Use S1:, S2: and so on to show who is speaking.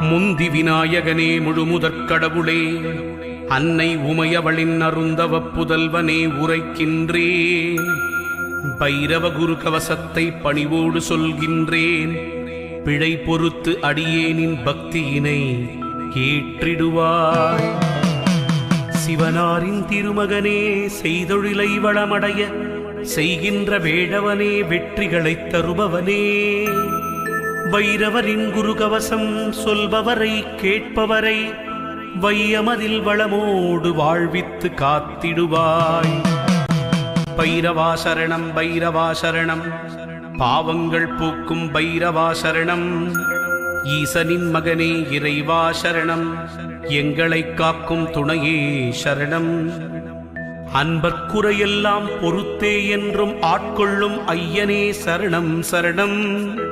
S1: முந்தி விநாயகனே முழுமுதற் கடவுளே, அன்னை உமையவளின் அருந்தவ புதல்வனே உரைக்கின்றேன். பைரவ குரு கவசத்தை பணிவோடு சொல்கின்றேன். பிழை பொறுத்து அடியேனின் பக்தியினை ஏற்றிடுவாய். சிவனாரின் திருமகனே, செய்தொழிலை வளமடைய செய்கின்ற வேடவனே, வெற்றிகளைத் தருபவனே, வைரவரின் குரு கவசம் சொல்பவரை கேட்பவரை வையமதில் வளமோடு வாழ்வித்து காத்திடுவாய். பைரவா சரணம், பைரவா சரணம், பாவங்கள் போக்கும் பைரவா சரணம். ஈசனின் மகனே இறைவா சரணம், எங்களை காக்கும் துணையே சரணம். அன்பர்க்குறையெல்லாம் பொறுத்தே என்றும் ஆட்கொள்ளும் ஐயனே சரணம் சரணம்.